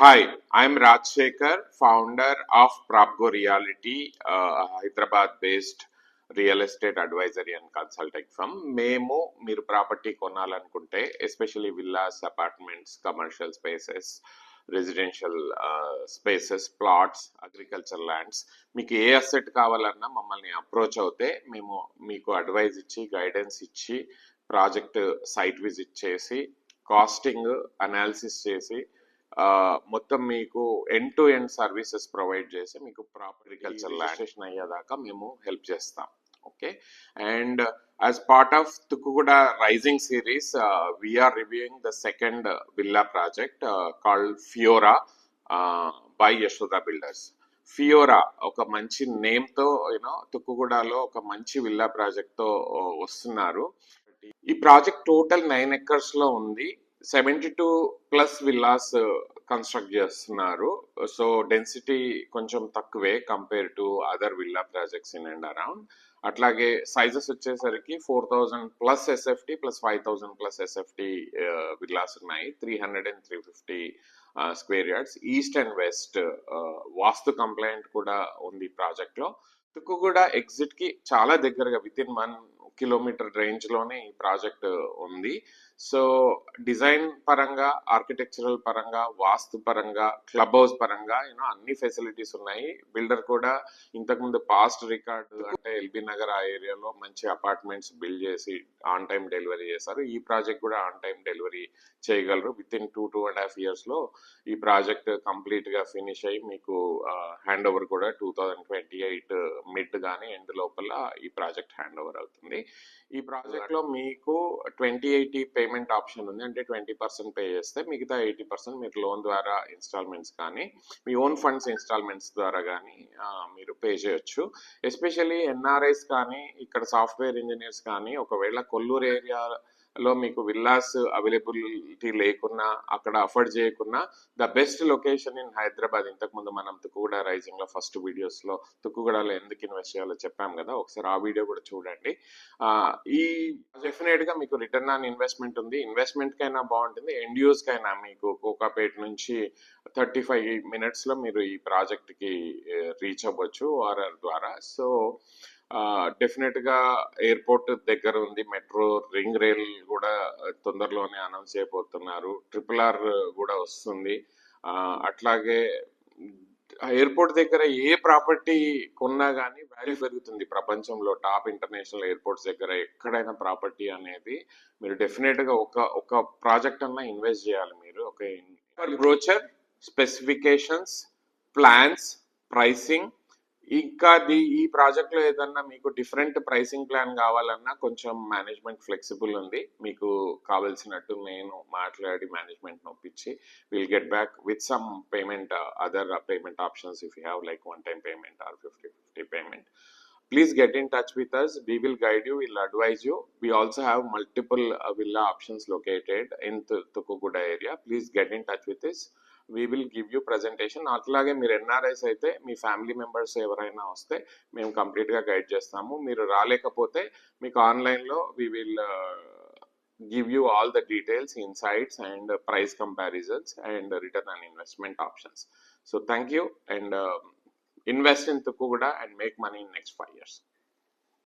Hi, I'm Rajshekhar, founder of Propgo Reality, Hyderabad-based real estate advisory and consulting firm. మేము మీరు property కొనాలనుకుంటే especially villas, apartments, commercial spaces, residential spaces, plots, agriculture lands, మీకు ఏ asset కావాలన్నా మమ్మల్ని approach అవుతే మేము మీకు అడ్వైజ్ ఇచ్చి, గైడెన్స్ ఇచ్చి, ప్రాజెక్ట్ సైట్ విజిట్ చేసి, కాస్టింగ్ అనాలిసిస్ చేసి, మొత్తం మీకు end to end services provide చేసి మీకు ప్రాపర్ అగ్రికల్చర్ రిజిస్ట్రేషన్ అయ్యేదాకా మేము హెల్ప్ చేస్తాం. Okay, and as part of Tukuguda Rising series, we are reviewing the second villa project called Fiora by Yashoda Builders. ఫియోరా ఒక మంచి నేమ్ తో తుక్కుగూడలో ఒక మంచి విల్లా ప్రాజెక్ట్ తో వస్తున్నారు. ఈ ప్రాజెక్ట్ టోటల్ 9 acres లో ఉంది. 72+ విల్లాస్ కన్స్ట్రక్ట్ చేస్తున్నారు. సో డెన్సిటీ కొంచెం తక్కువే compare to other villa projects in and around. అట్లాగే సైజెస్ వచ్చేసరికి 4000+ ఎస్ఎఫ్టీ ప్లస్ 5000+ ఎస్ఎఫ్టీ విల్లాస్ ఉన్నాయి. 300 and 350 square yards, east and west vastu complaint కూడా ఉంది ప్రాజెక్ట్ లో. తుక్కుగూడ ఎగ్జిట్ కి చాలా దగ్గరగా విత్ ఇన్ 1 kilometer రేంజ్ లోనే ఈ ప్రాజెక్ట్ ఉంది. సో డిజైన్ పరంగా, ఆర్కిటెక్చరల్ పరంగా, వాస్తు పరంగా, క్లబ్ హౌస్ పరంగా అన్ని ఫెసిలిటీస్ ఉన్నాయి. బిల్డర్ కూడా ఇంతకుముందు పాస్ట్ రికార్డు అంటే ఎల్బీ నగర్ ఆ ఏరియాలో మంచి అపార్ట్మెంట్స్ బిల్డ్ చేసి ఆన్ టైం డెలివరీ చేశారు. ఈ ప్రాజెక్ట్ కూడా ఆన్ టైం డెలివరీ చేయగలరు. విత్ ఇన్ 2.5 years లో ఈ ప్రాజెక్ట్ కంప్లీట్ గా ఫినిష్ అయ్యి మీకు హ్యాండ్ ఓవర్ కూడా 2028 మిడ్ గానీ ఎండ్ లోపల ఈ ప్రాజెక్ట్ హ్యాండ్ ఓవర్ అవుతుంది. ఈ ప్రాజెక్ట్ లో మీకు 20/80 పేమెంట్ ఆప్షన్ ఉంది. అంటే 20% పే చేస్తే మిగతా 80% మీరు లోన్ ద్వారా ఇన్స్టాల్మెంట్స్ కానీ మీ ఓన్ ఫండ్స్ ఇన్స్టాల్మెంట్స్ ద్వారా కానీ మీరు పే చేయొచ్చు. ఎస్పెషల్లీ ఎన్ఆర్ఐస్ కానీ ఇక్కడ సాఫ్ట్వేర్ ఇంజనీర్స్ కానీ ఒకవేళ కొల్లూరు ఏరియాలో మీకు విల్లాస్ అవైలబిలిటీ లేకున్నా, అక్కడ అఫోర్డ్ చేయకున్నా, the best location in Hyderabad. ఇంతకుముందు మనం తుక్కుగూడ రైజింగ్ లో ఫస్ట్ వీడియోస్ లో తుక్కుగూడలో ఎందుకు ఇన్వెస్ట్ చేయాలో చెప్పాం కదా, ఒకసారి ఆ వీడియో కూడా చూడండి. ఈ డెఫినెట్ గా మీకు రిటర్న్ ఆన్ ఇన్వెస్ట్మెంట్ ఉంది. ఇన్వెస్ట్మెంట్ కైనా బాగుంటుంది, ఎండ్ యూజ్ కైనా. మీకు కోకాపేట నుంచి 35 minutes లో మీరు ఈ ప్రాజెక్ట్ కి రీచ్ అవ్వచ్చు ఆర్ఆర్ ద్వారా. సో డెఫినెట్ గా ఎయిర్పోర్ట్ దగ్గర ఉంది, మెట్రో రింగ్ రైల్ కూడా తొందరలోనే అనౌన్స్ చేయబోతున్నారు, RRR కూడా వస్తుంది. అట్లాగే ఎయిర్పోర్ట్ దగ్గర ఏ ప్రాపర్టీ కొన్నా కానీ వాల్యూ పెరుగుతుంది. ప్రపంచంలో టాప్ ఇంటర్నేషనల్ ఎయిర్పోర్ట్స్ దగ్గర ఎక్కడైనా ప్రాపర్టీ అనేది మీరు డెఫినెట్ గా ఒక ప్రాజెక్ట్ అన్నా ఇన్వెస్ట్ చేయాలి మీరు. ఒక బ్రోచర్, స్పెసిఫికేషన్స్, ప్లాన్స్, ప్రైసింగ్, ఇంకా ఈ ప్రాజెక్ట్ లో ఏదన్నా మీకు డిఫరెంట్ ప్రైసింగ్ ప్లాన్ కావాలన్నా కొంచెం మేనేజ్మెంట్ ఫ్లెక్సిబుల్ ఉంది. మీకు కావాల్సినట్టు నేను మాట్లాడి మేనేజ్మెంట్ నొప్పించి will get back with some payment, other payment options if you have like one time payment or 50/50 payment. Please get in touch with us. We will guide you, we'll advise you. We also have multiple villa options located in Tukuguda area. Please get in touch with us. We will give you presentation. అట్లాగే మీరు NRIs అయితే మీ family members ఎవరైనా వస్తే మేము కంప్లీట్గా guide చేస్తాము. మీరు రాలేకపోతే మీకు ఆన్లైన్లో we will give you all the details, insights and price comparisons and return on investment options. So thank you, and invest in Tukuguda and make money in next 5 years.